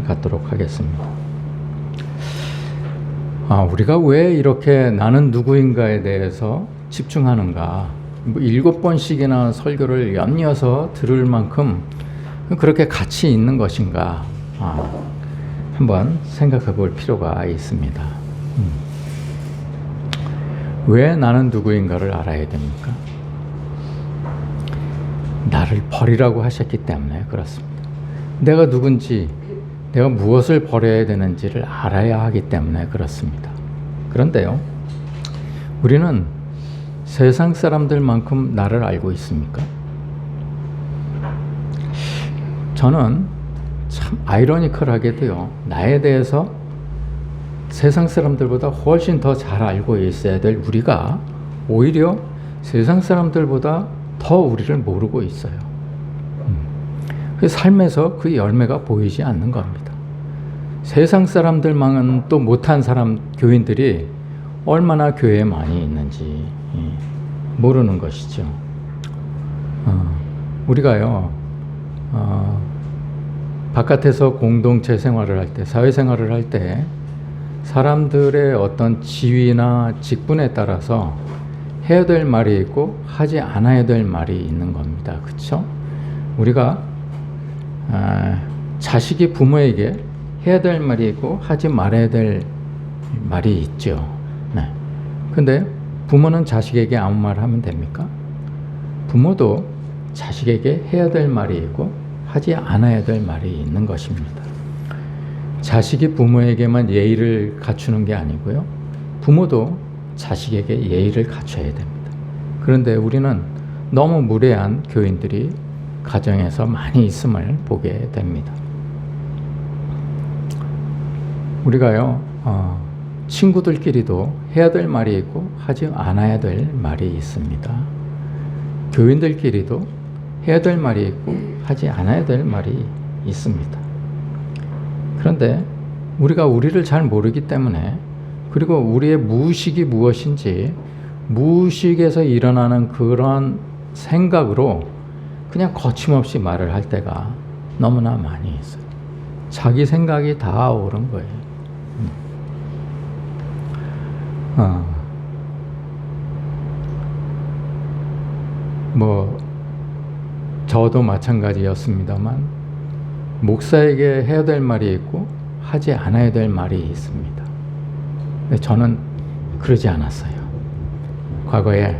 시간을 갖도록 하겠습니다. 우리가 왜 이렇게 나는 누구인가에 대해서 집중하는가? 7번씩이나 설교를 연이어서 들을 만큼 그렇게 가치 있는 것인가? 한번 생각해 볼 필요가 있습니다. 왜 나는 누구인가를 알아야 됩니까? 나를 버리라고 하셨기 때문에 그렇습니다. 내가 누군지, 내가 무엇을 버려야 되는지를 알아야 하기 때문에 그렇습니다. 그런데요, 우리는 세상 사람들만큼 나를 알고 있습니까? 저는 참 아이러니컬하게도요, 나에 대해서 세상 사람들보다 훨씬 더 잘 알고 있어야 될 우리가 오히려 세상 사람들보다 더 우리를 모르고 있어요. 그 삶에서 그 열매가 보이지 않는 겁니다. 세상 사람들만은 또 못한 사람, 교인들이 얼마나 교회에 많이 있는지 모르는 것이죠. 우리가요, 바깥에서 공동체 생활을 할 때, 사회생활을 할 때 사람들의 어떤 지위나 직분에 따라서 해야 될 말이 있고 하지 않아야 될 말이 있는 겁니다. 그렇죠? 우리가 자식이 부모에게 해야 될 말이 있고 하지 말아야 될 말이 있죠. 네. 근데 부모는 자식에게 아무 말 하면 됩니까? 부모도 자식에게 해야 될 말이 있고 하지 않아야 될 말이 있는 것입니다. 자식이 부모에게만 예의를 갖추는 게 아니고요, 부모도 자식에게 예의를 갖춰야 됩니다. 그런데 우리는 너무 무례한 교인들이 가정에서 많이 있음을 보게 됩니다. 우리가요, 친구들끼리도 해야 될 말이 있고 하지 않아야 될 말이 있습니다. 교인들끼리도 해야 될 말이 있고 하지 않아야 될 말이 있습니다. 그런데 우리가 우리를 잘 모르기 때문에, 그리고 우리의 무의식이 무엇인지, 무의식에서 일어나는 그런 생각으로 그냥 거침없이 말을 할 때가 너무나 많이 있어요. 자기 생각이 다 옳은 거예요. 저도 마찬가지였습니다만, 목사에게 해야 될 말이 있고 하지 않아야 될 말이 있습니다. 근데 저는 그러지 않았어요. 과거에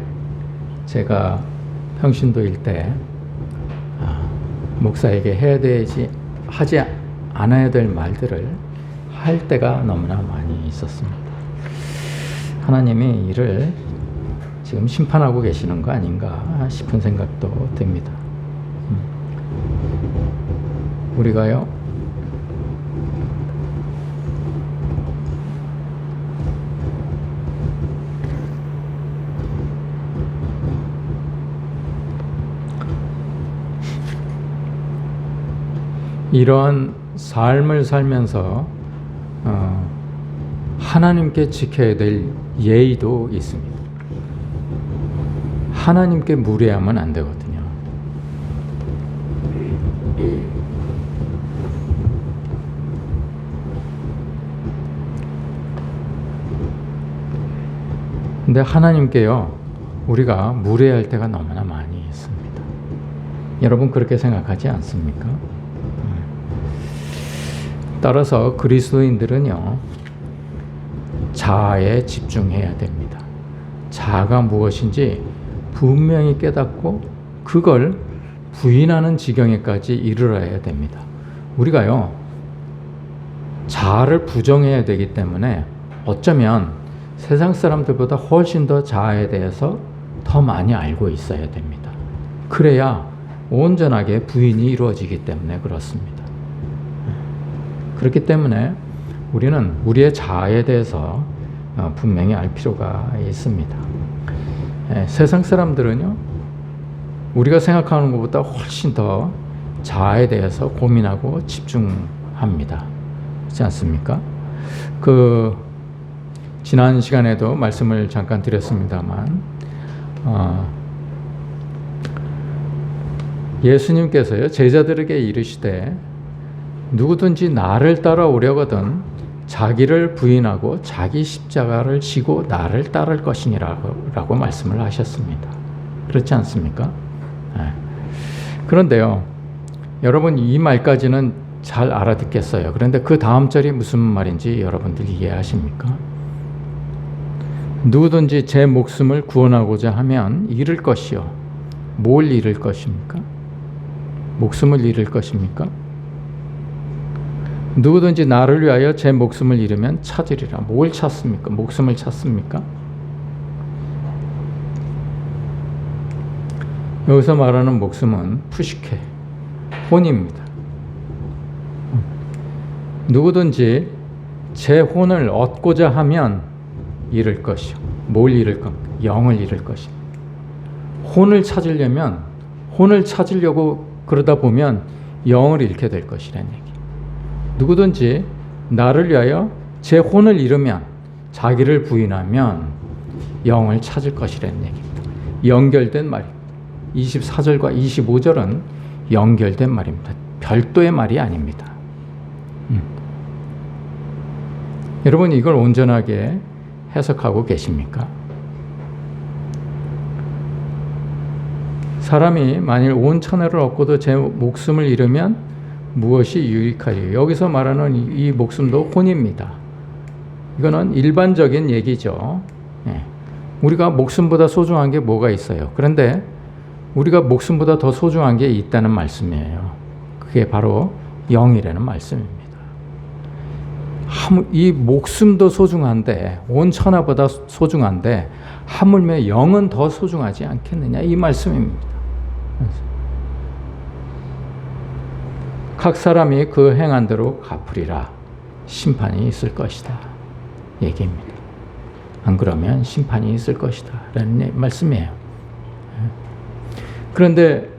제가 평신도일 때 목사에게 해야 되지 하지 않아야 될 말들을 할 때가 너무나 많이 있었습니다. 하나님이 이를 지금 심판하고 계시는 거 아닌가 싶은 생각도 듭니다. 우리가요, 이러한 삶을 살면서 하나님께 지켜야 될 예의도 있습니다. 하나님께 무례하면 안 되거든요. 근데 하나님께요, 우리가 무례할 때가 너무나 많이 있습니다. 여러분 그렇게 생각하지 않습니까? 따라서 그리스도인들은요, 자아에 집중해야 됩니다. 자아가 무엇인지 분명히 깨닫고 그걸 부인하는 지경에까지 이르러야 됩니다. 우리가요, 자아를 부정해야 되기 때문에 어쩌면 세상 사람들보다 훨씬 더 자아에 대해서 더 많이 알고 있어야 됩니다. 그래야 온전하게 부인이 이루어지기 때문에 그렇습니다. 그렇기 때문에 우리는 우리의 자아에 대해서 분명히 알 필요가 있습니다. 세상 사람들은요, 우리가 생각하는 것보다 훨씬 더 자아에 대해서 고민하고 집중합니다. 그렇지 않습니까? 지난 시간에도 말씀을 잠깐 드렸습니다만, 예수님께서요, 제자들에게 이르시되 누구든지 나를 따라오려거든 자기를 부인하고 자기 십자가를 지고 나를 따를 것이니라고 말씀을 하셨습니다. 그렇지 않습니까? 네. 그런데요, 여러분 이 말까지는 잘 알아듣겠어요. 그런데 그 다음 절이 무슨 말인지 여러분들 이해하십니까? 누구든지 제 목숨을 구원하고자 하면 잃을 것이요. 뭘 잃을 것입니까? 목숨을 잃을 것입니까? 누구든지 나를 위하여 제 목숨을 잃으면 찾으리라. 뭘 찾습니까? 목숨을 찾습니까? 여기서 말하는 목숨은 푸시케, 혼입니다. 누구든지 제 혼을 얻고자 하면 잃을 것이요. 뭘 잃을 겁니까? 영을 잃을 것입니다. 혼을 찾으려고 그러다 보면 영을 잃게 될 것이라는 얘기. 누구든지 나를 위하여 제 혼을 잃으면, 자기를 부인하면 영을 찾을 것이라는 얘기입니다. 연결된 말입니다. 24절과 25절은 연결된 말입니다. 별도의 말이 아닙니다. 여러분 이걸 온전하게 해석하고 계십니까? 사람이 만일 온 천하를 얻고도 제 목숨을 잃으면 무엇이 유익하리요? 여기서 말하는 이 목숨도 혼입니다. 이거는 일반적인 얘기죠. 우리가 목숨보다 소중한 게 뭐가 있어요? 그런데 우리가 목숨보다 더 소중한 게 있다는 말씀이에요. 그게 바로 영이라는 말씀입니다. 이 목숨도 소중한데, 온 천하보다 소중한데 하물며 영은 더 소중하지 않겠느냐, 이 말씀입니다. 각 사람이 그 행한 대로 갚으리라. 심판이 있을 것이다 얘기입니다. 안 그러면 심판이 있을 것이다 라는 말씀이에요. 그런데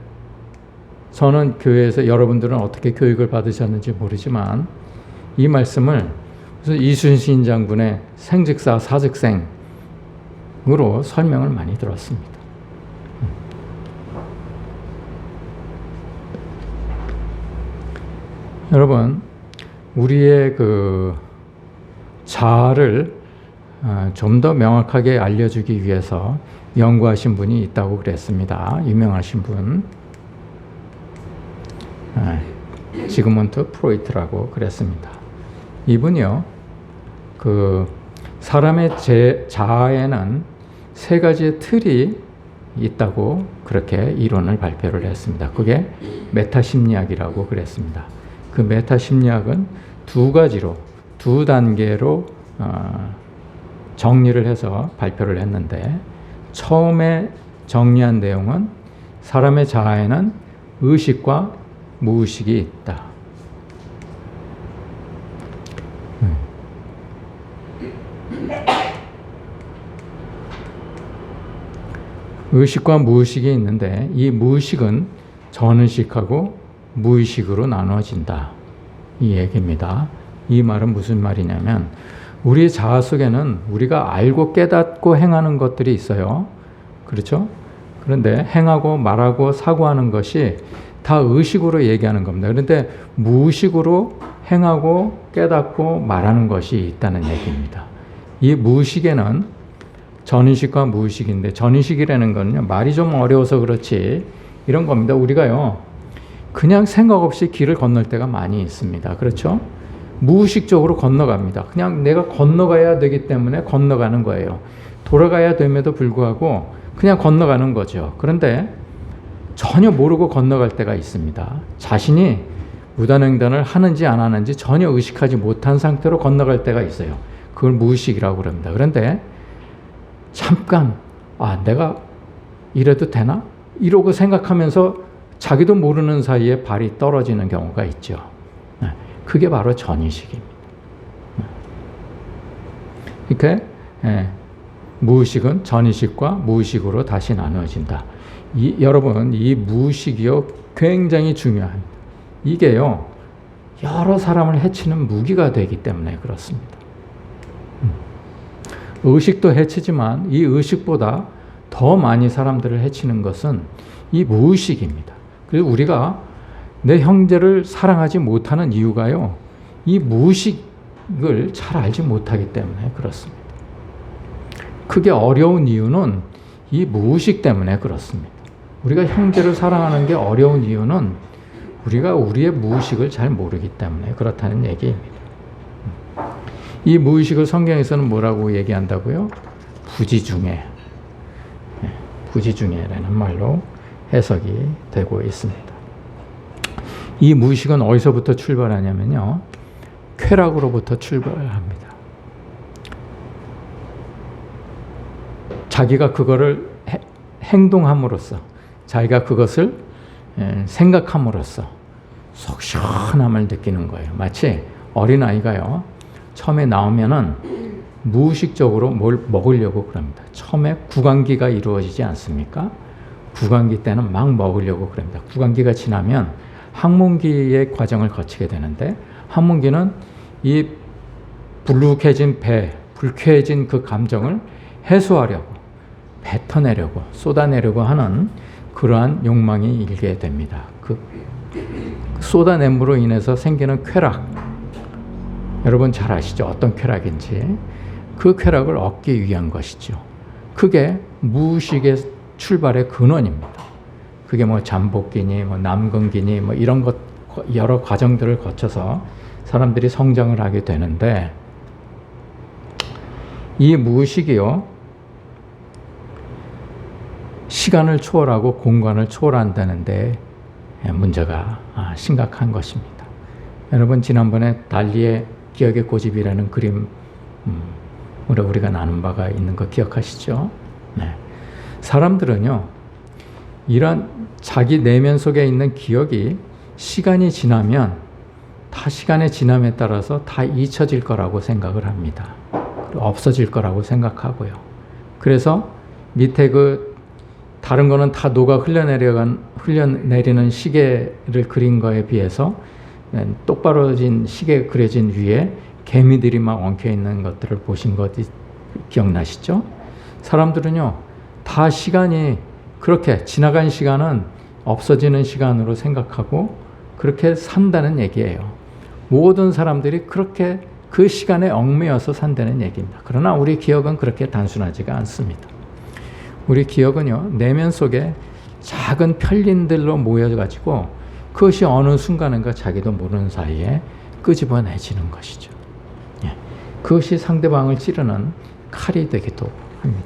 저는 교회에서, 여러분들은 어떻게 교육을 받으셨는지 모르지만 이 말씀을 이순신 장군의 생즉사 사즉생으로 설명을 많이 들었습니다. 여러분, 우리의 그 자아를 좀 더 명확하게 알려주기 위해서 연구하신 분이 있다고 그랬습니다. 유명하신 분, 지그문트 프로이트라고 그랬습니다. 이분이요, 그 사람의 자아에는 세 가지의 틀이 있다고 그렇게 이론을 발표를 했습니다. 그게 메타심리학이라고 그랬습니다. 그 메타심리학은 두 단계로 정리를 해서 발표를 했는데, 처음에 정리한 내용은 사람의 자아에는 의식과 무의식이 있다. 의식과 무의식이 있는데 이 무의식은 전의식하고 무의식으로 나눠진다, 이 얘기입니다. 이 말은 무슨 말이냐면, 우리 자아 속에는 우리가 알고 깨닫고 행하는 것들이 있어요. 그렇죠? 그런데 행하고 말하고 사고하는 것이 다 의식으로 얘기하는 겁니다. 그런데 무의식으로 행하고 깨닫고 말하는 것이 있다는 얘기입니다. 이 무의식에는 전의식과 무의식인데, 전의식이라는 거는요, 말이 좀 어려워서 그렇지 이런 겁니다. 우리가요, 그냥 생각 없이 길을 건널 때가 많이 있습니다. 그렇죠? 무의식적으로 건너갑니다. 그냥 내가 건너가야 되기 때문에 건너가는 거예요. 돌아가야 됨에도 불구하고 그냥 건너가는 거죠. 그런데 전혀 모르고 건너갈 때가 있습니다. 자신이 무단횡단을 하는지 안 하는지 전혀 의식하지 못한 상태로 건너갈 때가 있어요. 그걸 무의식이라고 그럽니다. 그런데 잠깐, 내가 이래도 되나? 이러고 생각하면서 자기도 모르는 사이에 발이 떨어지는 경우가 있죠. 그게 바로 전의식입니다. 이렇게 무의식은 전의식과 무의식으로 다시 나누어진다. 여러분, 이 무의식이요, 굉장히 중요합니다. 이게요, 여러 사람을 해치는 무기가 되기 때문에 그렇습니다. 의식도 해치지만 이 의식보다 더 많이 사람들을 해치는 것은 이 무의식입니다. 그래서 우리가 내 형제를 사랑하지 못하는 이유가요, 이 무의식을 잘 알지 못하기 때문에 그렇습니다. 그게 어려운 이유는 이 무의식 때문에 그렇습니다. 우리가 형제를 사랑하는 게 어려운 이유는 우리가 우리의 무의식을 잘 모르기 때문에 그렇다는 얘기입니다. 이 무의식을 성경에서는 뭐라고 얘기한다고요? 부지중에, 부지중에라는 말로 해석이 되고 있습니다. 이 무의식은 어디서부터 출발하냐면요, 쾌락으로부터 출발합니다. 자기가 그거를 행동함으로써, 자기가 그것을 생각함으로써 속 시원함을 느끼는 거예요. 마치 어린아이가요, 처음에 나오면은 무의식적으로 뭘 먹으려고 그럽니다. 처음에 구강기가 이루어지지 않습니까? 구강기 때는 막 먹으려고 그럽니다. 구강기가 지나면 항문기의 과정을 거치게 되는데, 항문기는 이 불룩해진 배, 불쾌해진 그 감정을 해소하려고, 뱉어내려고, 쏟아내려고 하는 그러한 욕망이 일게 됩니다. 그 쏟아냄으로 인해서 생기는 쾌락, 여러분 잘 아시죠? 어떤 쾌락인지. 그 쾌락을 얻기 위한 것이죠. 그게 무의식의 출발의 근원입니다. 그게 뭐 잠복기니, 뭐 남근기니, 뭐 이런 것, 여러 과정들을 거쳐서 사람들이 성장을 하게 되는데, 이 무의식이요, 시간을 초월하고 공간을 초월한다는데 문제가 심각한 것입니다. 여러분, 지난번에 달리의 기억의 고집이라는 그림 우리가 나눈 바가 있는 거 기억하시죠? 네. 사람들은요, 이런 자기 내면 속에 있는 기억이 시간이 지나면 다 시간의 지남에 따라서 다 잊혀질 거라고 생각을 합니다. 없어질 거라고 생각하고요. 그래서 밑에 그 다른 거는 다 녹아 흘러내리는 시계를 그린 거에 비해서 똑바로진 시계 그려진 위에 개미들이 막 엉켜 있는 것들을 보신 것 기억나시죠? 사람들은요, 다 시간이 그렇게 지나간 시간은 없어지는 시간으로 생각하고 그렇게 산다는 얘기예요. 모든 사람들이 그렇게 그 시간에 얽매여서 산다는 얘기입니다. 그러나 우리 기억은 그렇게 단순하지가 않습니다. 우리 기억은요, 내면 속에 작은 편린들로 모여가지고 그것이 어느 순간인가 자기도 모르는 사이에 끄집어내지는 것이죠. 예. 그것이 상대방을 찌르는 칼이 되기도 합니다.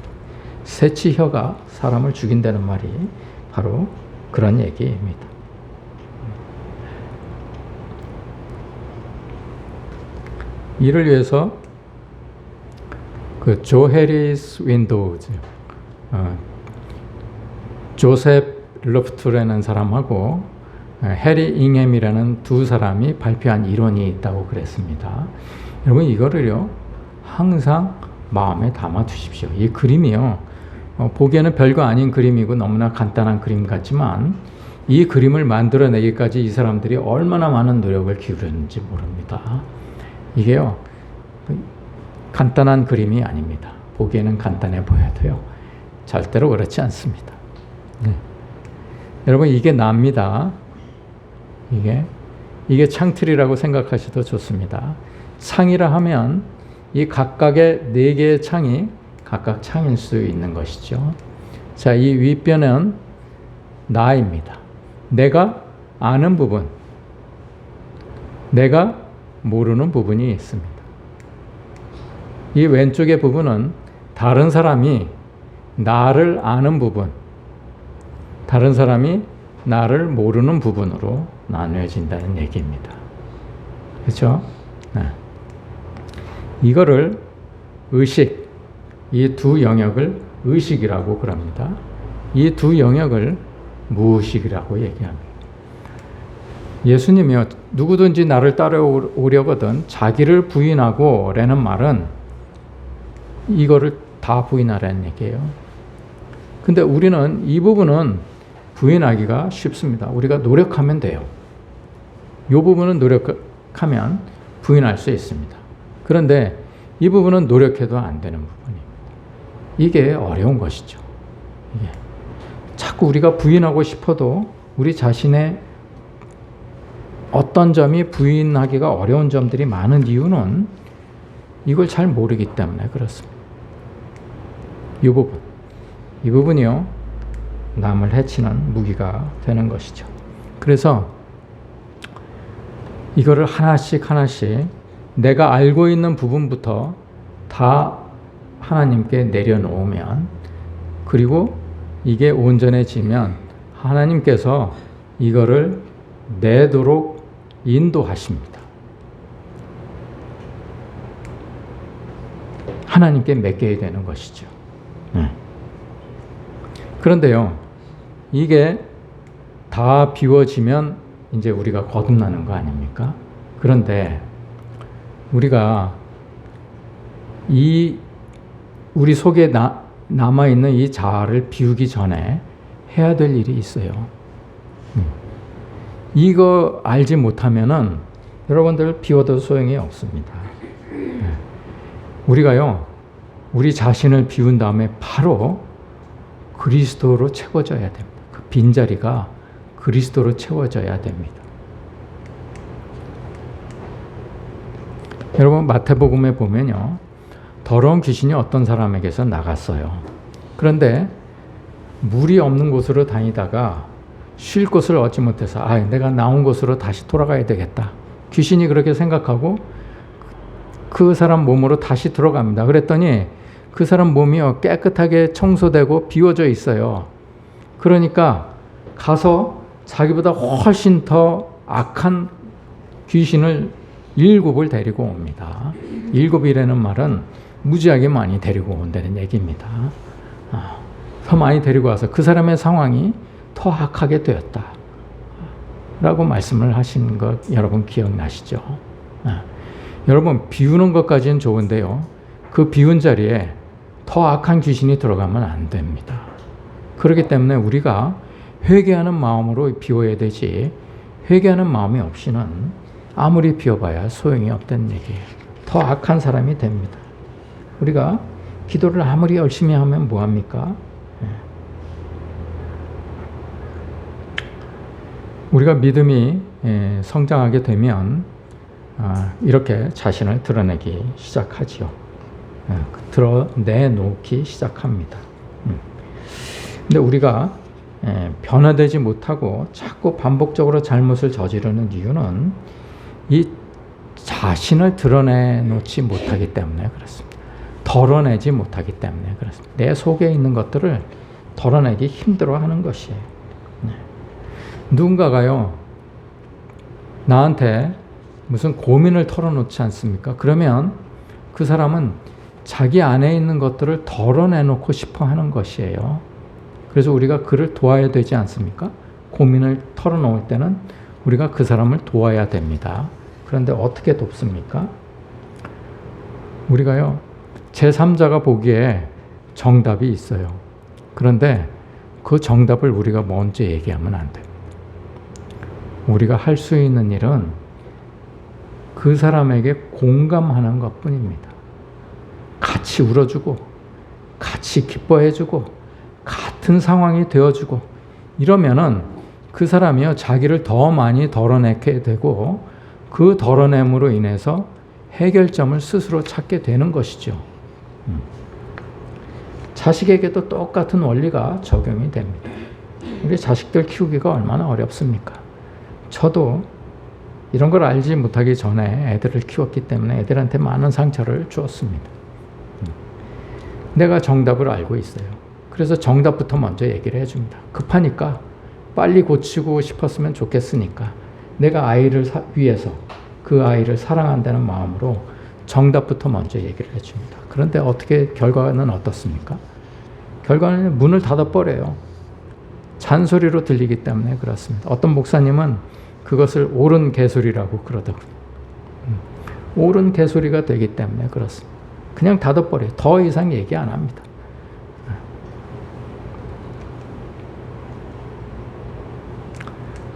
새치혀가 사람을 죽인다는 말이 바로 그런 얘기입니다. 이를 위해서 그 조 해리스 윈도우즈, 조셉 러프트라는 사람하고 해리 잉햄이라는 두 사람이 발표한 이론이 있다고 그랬습니다. 여러분, 이거를요, 항상 마음에 담아 두십시오. 이 그림이요, 보기에는 별거 아닌 그림이고 너무나 간단한 그림 같지만 이 그림을 만들어내기까지 이 사람들이 얼마나 많은 노력을 기울였는지 모릅니다. 이게요, 간단한 그림이 아닙니다. 보기에는 간단해 보여도요, 절대로 그렇지 않습니다. 네. 여러분, 이게 납니다. 이게 창틀이라고 생각하셔도 좋습니다. 창이라 하면 이 각각의 4개의 창이 각각 창일 수 있는 것이죠. 자, 이 윗변은 나입니다. 내가 아는 부분, 내가 모르는 부분이 있습니다. 이 왼쪽의 부분은 다른 사람이 나를 아는 부분, 다른 사람이 나를 모르는 부분으로 나누어진다는 얘기입니다. 그렇죠? 네. 이거를 의식, 이 두 영역을 의식이라고 그럽니다. 이 두 영역을 무의식이라고 얘기합니다. 예수님이요, 누구든지 나를 따라오려거든 자기를 부인하고 라는 말은 이거를 다 부인하라는 얘기예요. 근데 우리는 이 부분은 부인하기가 쉽습니다. 우리가 노력하면 돼요. 이 부분은 노력하면 부인할 수 있습니다. 그런데 이 부분은 노력해도 안 되는 부분입니다. 이게 어려운 것이죠. 자꾸 우리가 부인하고 싶어도 우리 자신의 어떤 점이 부인하기가 어려운 점들이 많은 이유는 이걸 잘 모르기 때문에 그렇습니다. 이 부분이요, 남을 해치는 무기가 되는 것이죠. 그래서 이거를 하나씩 내가 알고 있는 부분부터 다 하나님께 내려놓으면, 그리고 이게 온전해지면 하나님께서 이거를 내도록 인도하십니다. 하나님께 맡겨야 되는 것이죠. 그런데요, 이게 다 비워지면 이제 우리가 거듭나는 거 아닙니까? 그런데 우리가 우리 속에 남아있는 이 자아를 비우기 전에 해야 될 일이 있어요. 이거 알지 못하면은 여러분들 비워도 소용이 없습니다. 우리가요, 우리 자신을 비운 다음에 바로 그리스도로 채워져야 됩니다. 그 빈자리가 그리스도로 채워져야 됩니다. 여러분, 마태복음에 보면요, 더러운 귀신이 어떤 사람에게서 나갔어요. 그런데 물이 없는 곳으로 다니다가 쉴 곳을 얻지 못해서 내가 나온 곳으로 다시 돌아가야 되겠다. 귀신이 그렇게 생각하고 그 사람 몸으로 다시 들어갑니다. 그랬더니 그 사람 몸이요, 깨끗하게 청소되고 비워져 있어요. 그러니까 가서 자기보다 훨씬 더 악한 귀신을 7을 데리고 옵니다. 7이라는 말은 무지하게 많이 데리고 온다는 얘기입니다. 더 많이 데리고 와서 그 사람의 상황이 더 악하게 되었다 라고 말씀을 하신 것 여러분 기억나시죠? 여러분, 비우는 것까지는 좋은데요, 그 비운 자리에 더 악한 귀신이 들어가면 안 됩니다. 그렇기 때문에 우리가 회개하는 마음으로 비워야 되지, 회개하는 마음이 없이는 아무리 비워봐야 소용이 없다는 얘기예요. 더 악한 사람이 됩니다. 우리가 기도를 아무리 열심히 하면 뭐합니까? 우리가 믿음이 성장하게 되면 이렇게 자신을 드러내기 시작하지요. 드러내놓기 시작합니다. 근데 우리가 변화되지 못하고 자꾸 반복적으로 잘못을 저지르는 이유는 이 자신을 드러내놓지 못하기 때문에 그렇습니다. 덜어내지 못하기 때문에 그렇습니다. 내 속에 있는 것들을 덜어내기 힘들어하는 것이에요. 누군가가요, 나한테 무슨 고민을 털어놓지 않습니까? 그러면 그 사람은 자기 안에 있는 것들을 덜어내놓고 싶어 하는 것이에요. 그래서 우리가 그를 도와야 되지 않습니까? 고민을 털어놓을 때는 우리가 그 사람을 도와야 됩니다. 그런데 어떻게 돕습니까? 우리가요, 제3자가 보기에 정답이 있어요. 그런데 그 정답을 우리가 먼저 얘기하면 안 돼요. 우리가 할 수 있는 일은 그 사람에게 공감하는 것뿐입니다. 같이 울어주고, 같이 기뻐해주고, 같은 상황이 되어주고, 이러면은 그 사람이요, 자기를 더 많이 덜어내게 되고, 그 덜어냄으로 인해서 해결점을 스스로 찾게 되는 것이죠. 자식에게도 똑같은 원리가 적용이 됩니다. 우리 자식들 키우기가 얼마나 어렵습니까? 저도 이런 걸 알지 못하기 전에 애들을 키웠기 때문에 애들한테 많은 상처를 주었습니다. 내가 정답을 알고 있어요. 그래서 정답부터 먼저 얘기를 해줍니다. 급하니까 빨리 고치고 싶었으면 좋겠으니까 내가 아이를 위해서 그 아이를 사랑한다는 마음으로 정답부터 먼저 얘기를 해줍니다. 그런데 어떻게 결과는 어떻습니까? 결과는 문을 닫아버려요. 잔소리로 들리기 때문에 그렇습니다. 어떤 목사님은 그것을 옳은 개소리라고 그러더군요. 옳은 개소리가 되기 때문에 그렇습니다. 그냥 닫아버려요. 더 이상 얘기 안 합니다.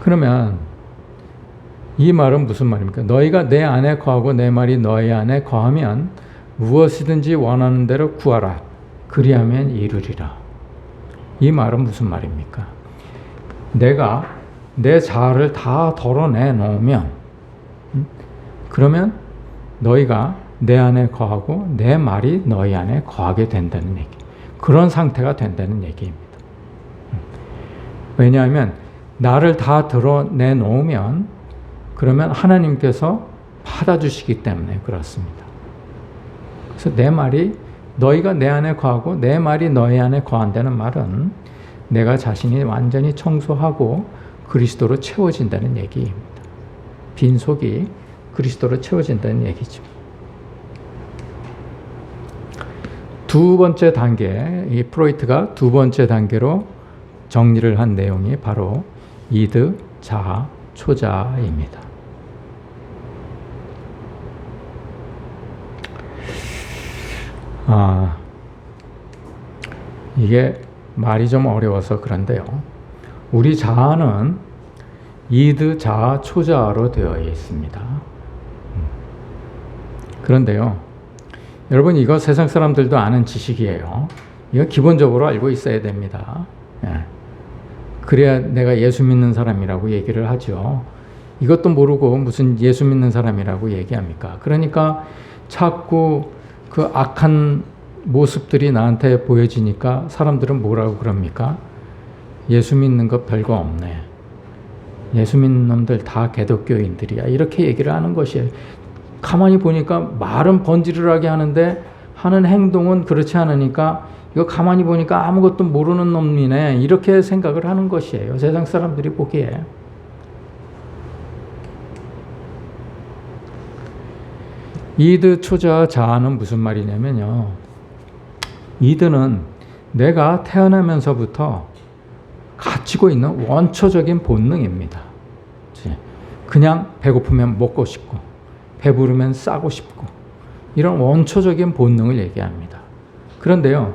그러면 이 말은 무슨 말입니까? 너희가 내 안에 거하고 내 말이 너희 안에 거하면 무엇이든지 원하는 대로 구하라. 그리하면 이루리라. 이 말은 무슨 말입니까? 내가 내 자아를 다 덜어내 놓으면 그러면 너희가 내 안에 거하고 내 말이 너희 안에 거하게 된다는 얘기. 그런 상태가 된다는 얘기입니다. 왜냐하면 나를 다 드러내 놓으면 그러면 하나님께서 받아주시기 때문에 그렇습니다. 그래서 내 말이 너희가 내 안에 거하고 내 말이 너희 안에 거한다는 말은 내가 자신이 완전히 청소하고 그리스도로 채워진다는 얘기입니다. 빈속이 그리스도로 채워진다는 얘기죠. 두 번째 단계, 이 프로이트가 두 번째 단계로 정리를 한 내용이 바로 이드, 자아, 초자아입니다. 이게 말이 좀 어려워서 그런데요. 우리 자아는 이드, 자아, 초자아로 되어 있습니다. 그런데요. 여러분 이거 세상 사람들도 아는 지식이에요. 이거 기본적으로 알고 있어야 됩니다. 그래야 내가 예수 믿는 사람이라고 얘기를 하죠. 이것도 모르고 무슨 예수 믿는 사람이라고 얘기합니까? 그러니까 자꾸 그 악한 모습들이 나한테 보여지니까 사람들은 뭐라고 그럽니까? 예수 믿는 거 별거 없네. 예수 믿는 놈들 다 개독교인들이야. 이렇게 얘기를 하는 것이에요. 가만히 보니까 말은 번지르르하게 하는데 하는 행동은 그렇지 않으니까 이거 가만히 보니까 아무것도 모르는 놈이네. 이렇게 생각을 하는 것이에요. 세상 사람들이 보기에. 이드, 초자, 자아는 무슨 말이냐면요. 이드는 내가 태어나면서부터 가지고 있는 원초적인 본능입니다. 그냥 배고프면 먹고 싶고 배부르면 싸고 싶고 이런 원초적인 본능을 얘기합니다. 그런데요.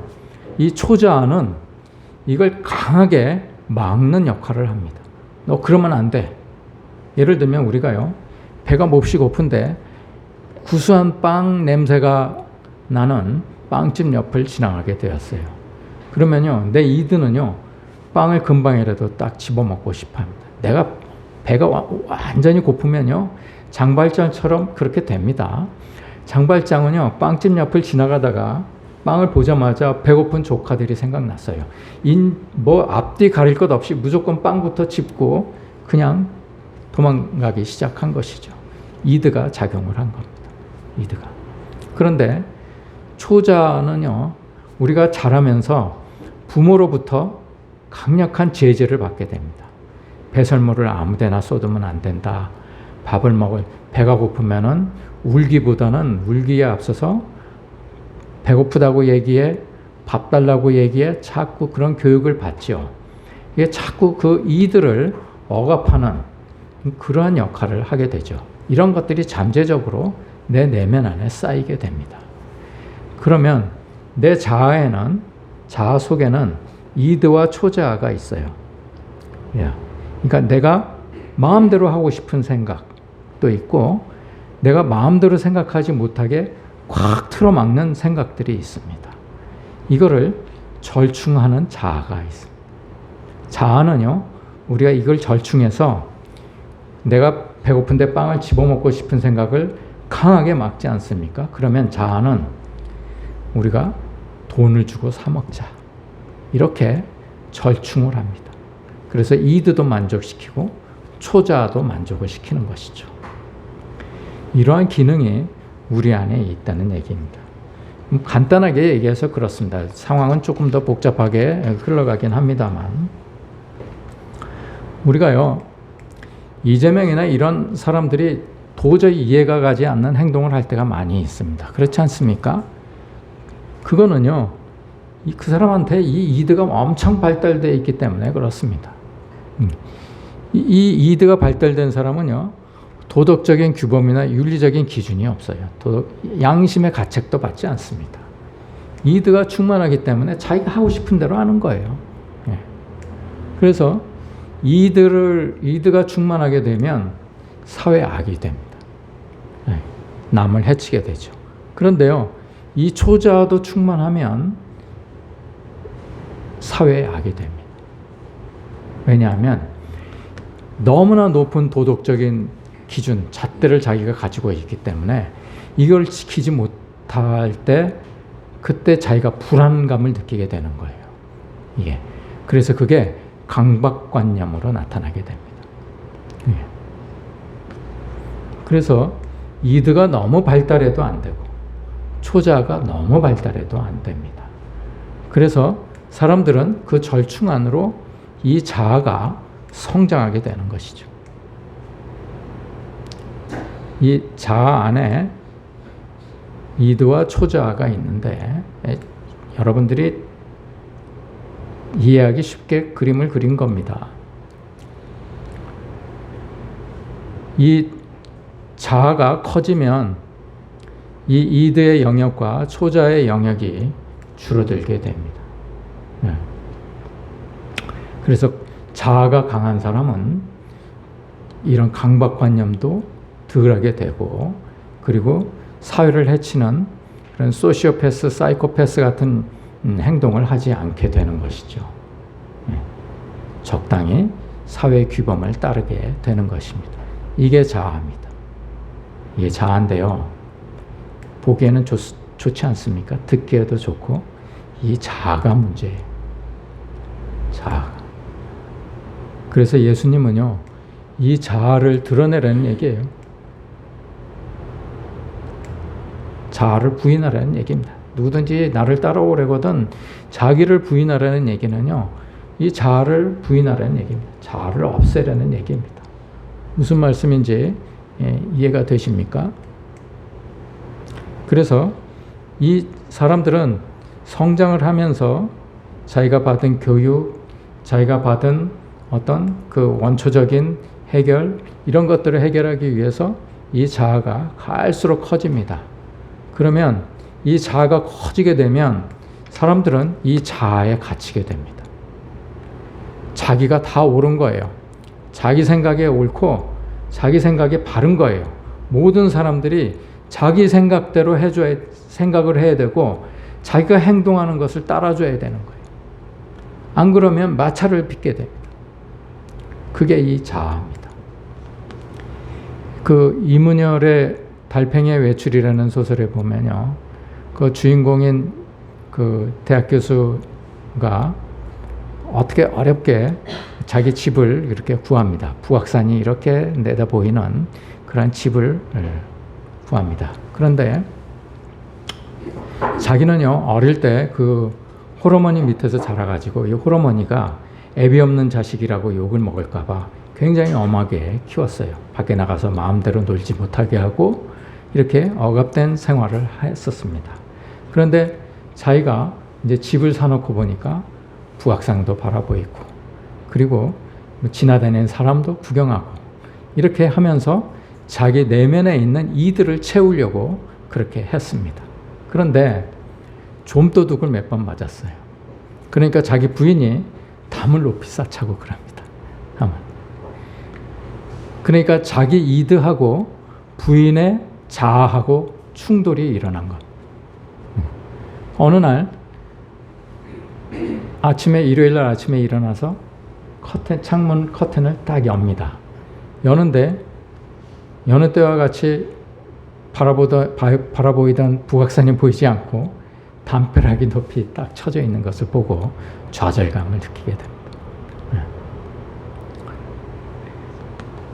이 초자아는 이걸 강하게 막는 역할을 합니다. 너 그러면 안 돼. 예를 들면 우리가요. 배가 몹시 고픈데 구수한 빵 냄새가 나는 빵집 옆을 지나가게 되었어요. 그러면요. 내 이드는요. 빵을 금방이라도 딱 집어먹고 싶어 합니다. 내가 배가 완전히 고프면요. 장발장처럼 그렇게 됩니다. 장발장은요. 빵집 옆을 지나가다가 빵을 보자마자 배고픈 조카들이 생각났어요. 앞뒤 가릴 것 없이 무조건 빵부터 집고 그냥 도망가기 시작한 것이죠. 이드가 작용을 한 겁니다. 이드가. 그런데 초자는요. 우리가 자라면서 부모로부터 강력한 제재를 받게 됩니다. 배설물을 아무데나 쏟으면 안 된다. 밥을 배가 고프면은 울기보다는 울기에 앞서서 배고프다고 얘기해, 밥 달라고 얘기해, 자꾸 그런 교육을 받죠. 이게 자꾸 그 이들을 억압하는 그러한 역할을 하게 되죠. 이런 것들이 잠재적으로 내 내면 안에 쌓이게 됩니다. 그러면 내 자아 속에는 이드와 초자아가 있어요. 그러니까 내가 마음대로 하고 싶은 생각도 있고 내가 마음대로 생각하지 못하게 꽉 틀어막는 생각들이 있습니다. 이거를 절충하는 자아가 있습니다. 자아는요, 우리가 이걸 절충해서 내가 배고픈데 빵을 집어먹고 싶은 생각을 강하게 막지 않습니까? 그러면 자아는 우리가 돈을 주고 사 먹자. 이렇게 절충을 합니다. 그래서 이드도 만족시키고 초자아도 만족을 시키는 것이죠. 이러한 기능이 우리 안에 있다는 얘기입니다. 간단하게 얘기해서 그렇습니다. 상황은 조금 더 복잡하게 흘러가긴 합니다만 우리가요. 이재명이나 이런 사람들이 도저히 이해가 가지 않는 행동을 할 때가 많이 있습니다. 그렇지 않습니까? 그거는요. 그 사람한테 이 이드가 엄청 발달되어 있기 때문에 그렇습니다. 이 이드가 발달된 사람은요. 도덕적인 규범이나 윤리적인 기준이 없어요. 양심의 가책도 받지 않습니다. 이드가 충만하기 때문에 자기가 하고 싶은 대로 하는 거예요. 그래서 이드가 충만하게 되면 사회 악이 됩니다. 남을 해치게 되죠. 그런데요, 이 초자도 충만하면 사회의 악이 됩니다. 왜냐하면 너무나 높은 도덕적인 기준, 잣대를 자기가 가지고 있기 때문에 이걸 지키지 못할 때 그때 자기가 불안감을 느끼게 되는 거예요. 예. 그래서 그게 강박관념으로 나타나게 됩니다. 예. 그래서 이드가 너무 발달해도 안 되고 초자가 너무 발달해도 안 됩니다. 그래서 사람들은 그 절충 안으로 이 자아가 성장하게 되는 것이죠. 이 자아 안에 이드와 초자아가 있는데 여러분들이 이해하기 쉽게 그림을 그린 겁니다. 이 자아가 커지면 이 이드의 영역과 초자의 영역이 줄어들게 됩니다. 그래서 자아가 강한 사람은 이런 강박관념도 덜하게 되고, 그리고 사회를 해치는 그런 소시오패스, 사이코패스 같은 행동을 하지 않게 되는 것이죠. 적당히 사회 규범을 따르게 되는 것입니다. 이게 자아입니다. 이게 자아인데요. 보기에는 좋지 않습니까? 듣기에도 좋고, 이 자아가 문제예요. 자아가. 그래서 예수님은요, 이 자아를 드러내라는 얘기예요. 자아를 부인하라는 얘기입니다. 누구든지 나를 따라오려거든 자기를 부인하라는 얘기는요, 이 자아를 부인하라는 얘기입니다. 자아를 없애라는 얘기입니다. 무슨 말씀인지 이해가 되십니까? 그래서 이 사람들은 성장을 하면서 자기가 받은 교육, 자기가 받은 어떤 그 원초적인 해결, 이런 것들을 해결하기 위해서 이 자아가 갈수록 커집니다. 그러면 이 자아가 커지게 되면 사람들은 이 자아에 갇히게 됩니다. 자기가 다 옳은 거예요. 자기 생각에 옳고 자기 생각에 바른 거예요. 모든 사람들이 자기 생각대로 생각을 해야 되고 자기가 행동하는 것을 따라줘야 되는 거예요. 안 그러면 마찰을 빚게 됩니다. 그게 이 자아입니다. 그 이문열의 달팽이의 외출이라는 소설에 보면요, 그 주인공인 그 대학 교수가 어떻게 어렵게 자기 집을 이렇게 구합니다. 북악산이 이렇게 내다 보이는 그런 집을 구합니다. 그런데 자기는요, 어릴 때 그 홀어머니 밑에서 자라가지고 이 홀어머니가 애비 없는 자식이라고 욕을 먹을까봐 굉장히 엄하게 키웠어요. 밖에 나가서 마음대로 놀지 못하게 하고 이렇게 억압된 생활을 했었습니다. 그런데 자기가 이제 집을 사놓고 보니까 북악산도 바라보이고, 그리고 지나다니는 사람도 구경하고, 이렇게 하면서 자기 내면에 있는 이들을 채우려고 그렇게 했습니다. 그런데 좀도둑을 몇 번 맞았어요. 그러니까 자기 부인이 담을 높이 쌓자고 그럽니다. 그러니까 자기 이드하고 부인의 자아하고 충돌이 일어난 것. 어느 날 일요일 날 아침에 일어나서 창문 커튼을 딱 엽니다. 여는데 여느 때와 같이 바라보이던 북악산이 보이지 않고 담벼락이 높이 딱 쳐져 있는 것을 보고 좌절감을 느끼게 됩니다.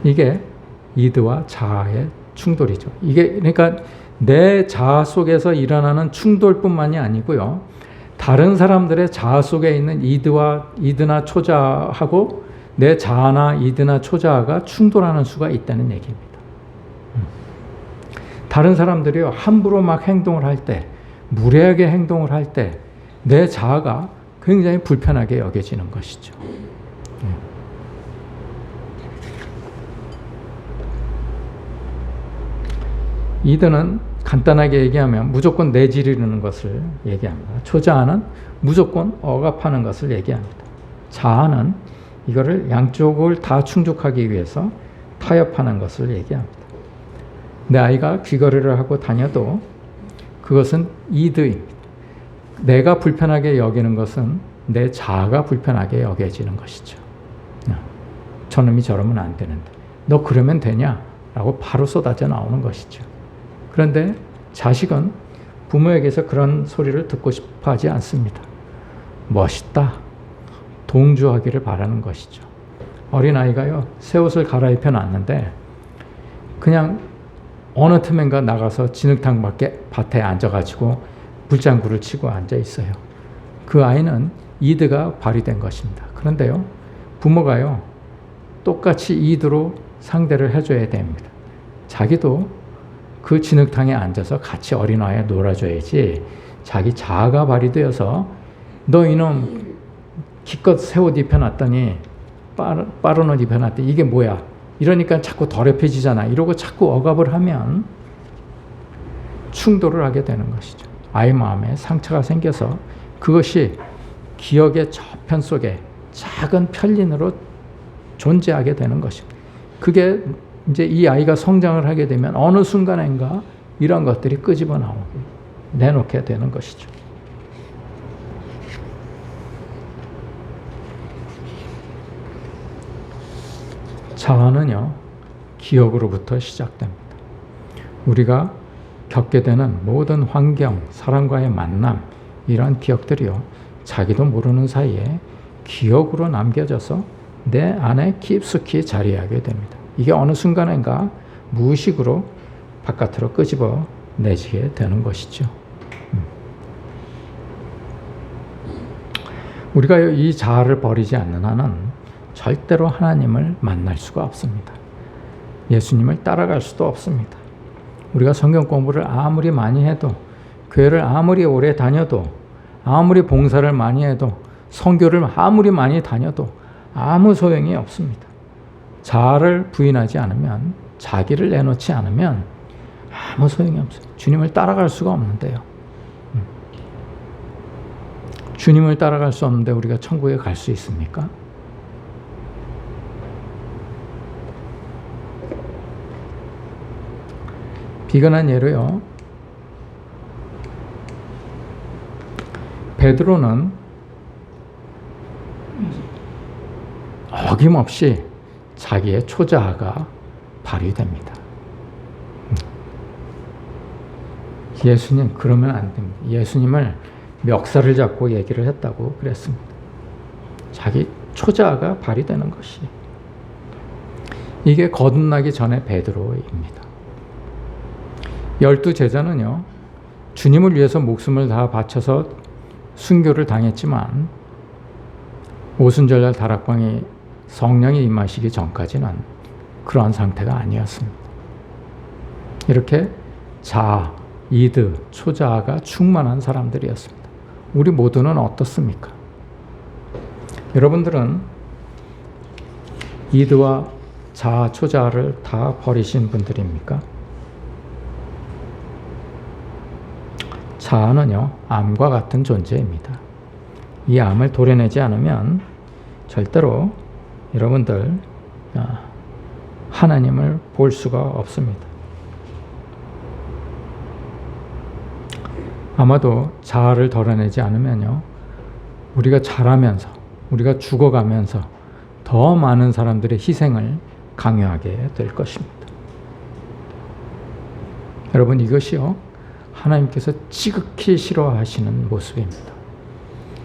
이게 이드와 자아의 충돌이죠. 이게 그러니까 내 자아 속에서 일어나는 충돌뿐만이 아니고요, 다른 사람들의 자아 속에 있는 이드나 초자하고 내 자아나 이드나 초자가 충돌하는 수가 있다는 얘기입니다. 다른 사람들이요, 함부로 막 행동을 할 때, 무례하게 행동을 할 때 내 자아가 굉장히 불편하게 여겨지는 것이죠. 이드는 간단하게 얘기하면 무조건 내지르는 것을 얘기합니다. 초자아는 무조건 억압하는 것을 얘기합니다. 자아는 이거를 양쪽을 다 충족하기 위해서 타협하는 것을 얘기합니다. 내 아이가 귀걸이를 하고 다녀도 그것은 이드입니다. 내가 불편하게 여기는 것은 내 자아가 불편하게 여겨지는 것이죠. 저놈이 저러면 안 되는데 너 그러면 되냐? 라고 바로 쏟아져 나오는 것이죠. 그런데 자식은 부모에게서 그런 소리를 듣고 싶어 하지 않습니다. 멋있다. 동조하기를 바라는 것이죠. 어린아이가요, 새 옷을 갈아입혀 놨는데 그냥 어느 틈엔가 나가서 진흙탕 밭에 앉아가지고 불장구를 치고 앉아 있어요. 그 아이는 이드가 발휘된 것입니다. 그런데요, 부모가요, 똑같이 이드로 상대를 해줘야 됩니다. 자기도 그 진흙탕에 앉아서 같이 어린아이와 놀아줘야지 자기 자아가 발휘되어서 너 이놈 기껏 새 옷 입혀놨더니 빠른 옷 입혀놨더니 이게 뭐야? 이러니까 자꾸 더럽혀지잖아. 이러고 자꾸 억압을 하면 충돌을 하게 되는 것이죠. 아이 마음에 상처가 생겨서 그것이 기억의 저편 속에 작은 편린으로 존재하게 되는 것입니다. 그게 이제 이 아이가 성장을 하게 되면 어느 순간인가 이런 것들이 끄집어 나오게 내놓게 되는 것이죠. 자아는요, 기억으로부터 시작됩니다. 우리가 겪게 되는 모든 환경, 사람과의 만남, 이러한 기억들이요, 자기도 모르는 사이에 기억으로 남겨져서 내 안에 깊숙이 자리하게 됩니다. 이게 어느 순간인가 무의식으로 바깥으로 끄집어 내지게 되는 것이죠. 우리가 이 자아를 버리지 않는 한은 절대로 하나님을 만날 수가 없습니다. 예수님을 따라갈 수도 없습니다. 우리가 성경 공부를 아무리 많이 해도, 교회를 아무리 오래 다녀도, 아무리 봉사를 많이 해도, 선교를 아무리 많이 다녀도 아무 소용이 없습니다. 자아를 부인하지 않으면, 자기를 내놓지 않으면 아무 소용이 없어요. 주님을 따라갈 수가 없는데요. 주님을 따라갈 수 없는데 우리가 천국에 갈 수 있습니까? 비근한 예로요, 베드로는 어김없이 자기의 초자아가 발휘됩니다. 예수님 그러면 안 됩니다. 예수님을 멱살을 잡고 얘기를 했다고 그랬습니다. 자기 초자아가 발휘되는 것이, 이게 거듭나기 전에 베드로입니다. 12 제자는요, 주님을 위해서 목숨을 다 바쳐서 순교를 당했지만 오순절날 다락방에 성령이 임하시기 전까지는 그러한 상태가 아니었습니다. 이렇게 자아, 이드, 초자아가 충만한 사람들이었습니다. 우리 모두는 어떻습니까? 여러분들은 이드와 자아, 초자아를 다 버리신 분들입니까? 자아는요, 암과 같은 존재입니다. 이 암을 도려내지 않으면 절대로 여러분들 하나님을 볼 수가 없습니다. 아마도 자아를 덜어내지 않으면요, 우리가 자라면서, 우리가 죽어가면서 더 많은 사람들의 희생을 강요하게 될 것입니다. 여러분, 이것이요, 하나님께서 지극히 싫어하시는 모습입니다.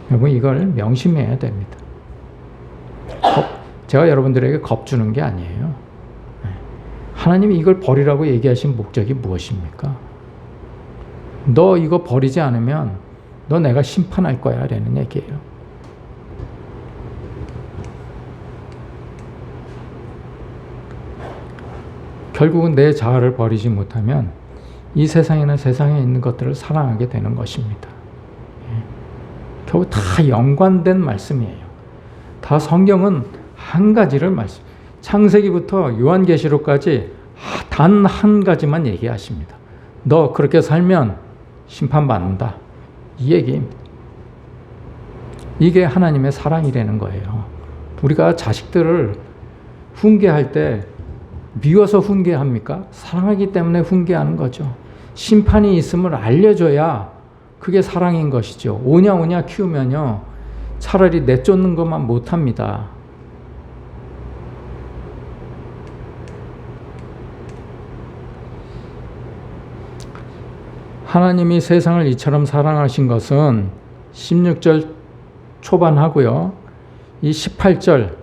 여러분, 이걸 명심해야 됩니다. 제가 여러분들에게 겁주는 게 아니에요. 하나님이 이걸 버리라고 얘기하신 목적이 무엇입니까? 너 이거 버리지 않으면 너 내가 심판할 거야 라는 얘기예요. 결국은 내 자아를 버리지 못하면 이 세상에는 세상에 있는 것들을 사랑하게 되는 것입니다. 결국 다 연관된 말씀이에요. 다 성경은 한 가지를 말씀, 창세기부터 요한계시록까지 단 한 가지만 얘기하십니다. 너 그렇게 살면 심판받는다. 이 얘기입니다. 이게 하나님의 사랑이라는 거예요. 우리가 자식들을 훈계할 때 미워서 훈계합니까? 사랑하기 때문에 훈계하는 거죠. 심판이 있음을 알려줘야 그게 사랑인 것이죠. 오냐 키우면요, 차라리 내쫓는 것만 못합니다. 하나님이 세상을 이처럼 사랑하신 것은 16절 초반하고요. 이 18절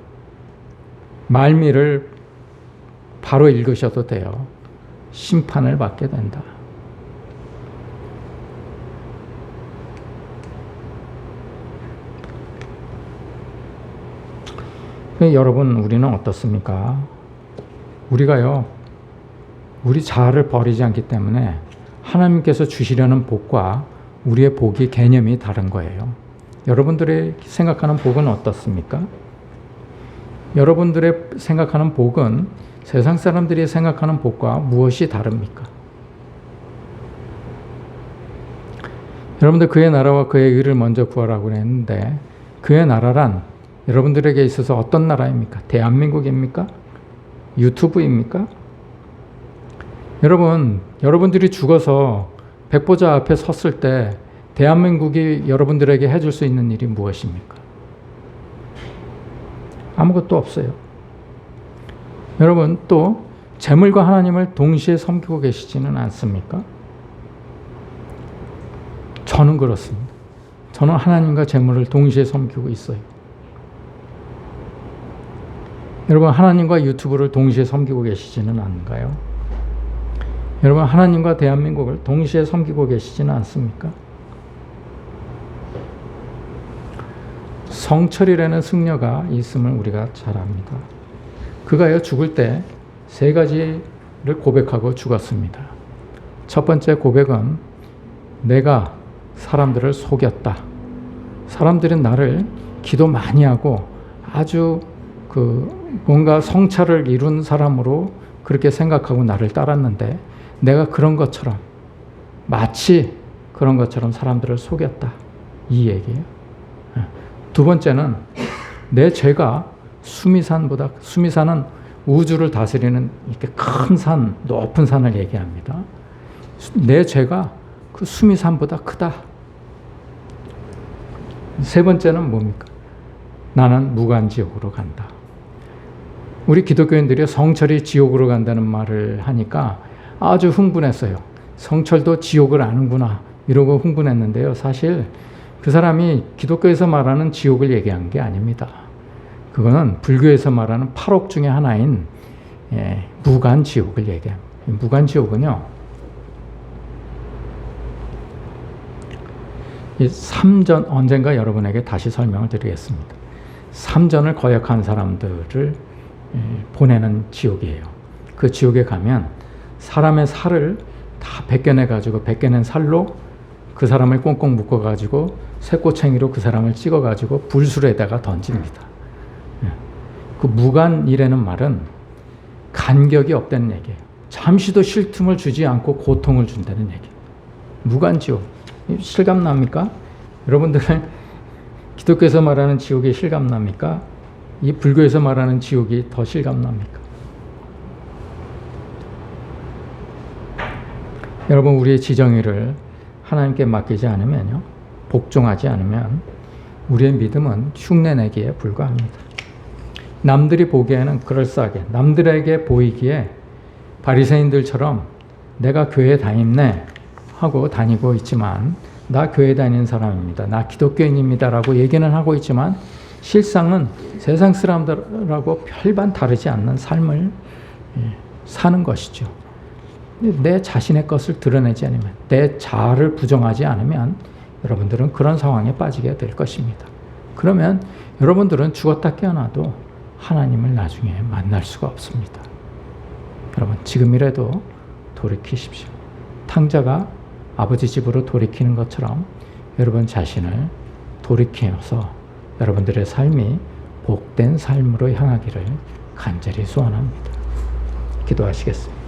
말미를 바로 읽으셔도 돼요. 심판을 받게 된다. 여러분, 우리는 어떻습니까? 우리가요, 우리 자아를 버리지 않기 때문에 하나님께서 주시려는 복과 우리의 복이 개념이 다른 거예요. 여러분들의 생각하는 복은 어떻습니까? 여러분들의 생각하는 복은 세상 사람들이 생각하는 복과 무엇이 다릅니까? 여러분들 그의 나라와 그의 의를 먼저 구하라고 했는데 그의 나라란 여러분들에게 있어서 어떤 나라입니까? 대한민국입니까? 유튜브입니까? 여러분들이 죽어서 백보자 앞에 섰을 때 대한민국이 여러분들에게 해줄 수 있는 일이 무엇입니까? 아무것도 없어요. 여러분, 또 재물과 하나님을 동시에 섬기고 계시지는 않습니까? 저는 그렇습니다. 저는 하나님과 재물을 동시에 섬기고 있어요. 여러분, 하나님과 유튜브를 동시에 섬기고 계시지는 않은가요? 여러분, 하나님과 대한민국을 동시에 섬기고 계시지는 않습니까? 성철이라는 승려가 있음을 우리가 잘 압니다. 그가요, 죽을 때 세 가지를 고백하고 죽었습니다. 첫 번째 고백은 내가 사람들을 속였다. 사람들은 나를 기도 많이 하고 아주 뭔가 성찰을 이룬 사람으로 그렇게 생각하고 나를 따랐는데 내가 마치 그런 것처럼 사람들을 속였다. 이 얘기예요. 두 번째는 내 죄가 수미산은 우주를 다스리는 이렇게 큰 산, 높은 산을 얘기합니다. 내 죄가 그 수미산보다 크다. 세 번째는 뭡니까? 나는 무간지옥으로 간다. 우리 기독교인들이 성철이 지옥으로 간다는 말을 하니까 아주 흥분했어요. 성철도 지옥을 아는구나 이러고 흥분했는데요. 사실 그 사람이 기독교에서 말하는 지옥을 얘기한 게 아닙니다. 그거는 불교에서 말하는 8옥 중에 하나인 무간지옥을 얘기합니다. 무간지옥은요, 이 삼전, 언젠가 여러분에게 다시 설명을 드리겠습니다. 삼전을 거역한 사람들을 보내는 지옥이에요. 그 지옥에 가면 사람의 살을 다 벗겨내가지고 벗겨낸 살로 그 사람을 꽁꽁 묶어가지고 쇠꼬챙이로 그 사람을 찍어가지고 불술에다가 던집니다. 그 무간이라는 말은 간격이 없다는 얘기예요. 잠시도 쉴 틈을 주지 않고 고통을 준다는 얘기예요. 무간지옥. 실감납니까? 여러분들 기독교에서 말하는 지옥이 실감납니까? 이 불교에서 말하는 지옥이 더 실감납니까? 여러분, 우리의 지정의를 하나님께 맡기지 않으면요, 복종하지 않으면 우리의 믿음은 흉내내기에 불과합니다. 남들이 보기에는 그럴싸하게, 남들에게 보이기에 바리새인들처럼 내가 교회 다니네 하고 다니고 있지만 나 교회 다니는 사람입니다. 나 기독교인입니다. 라고 얘기는 하고 있지만 실상은 세상 사람들하고 별반 다르지 않는 삶을 사는 것이죠. 내 자신의 것을 드러내지 않으면, 내 자아를 부정하지 않으면 여러분들은 그런 상황에 빠지게 될 것입니다. 그러면 여러분들은 죽었다 깨어나도 하나님을 나중에 만날 수가 없습니다. 여러분, 지금이라도 돌이키십시오. 탕자가 아버지 집으로 돌이키는 것처럼 여러분 자신을 돌이켜서 여러분들의 삶이 복된 삶으로 향하기를 간절히 소원합니다. 기도하시겠습니다.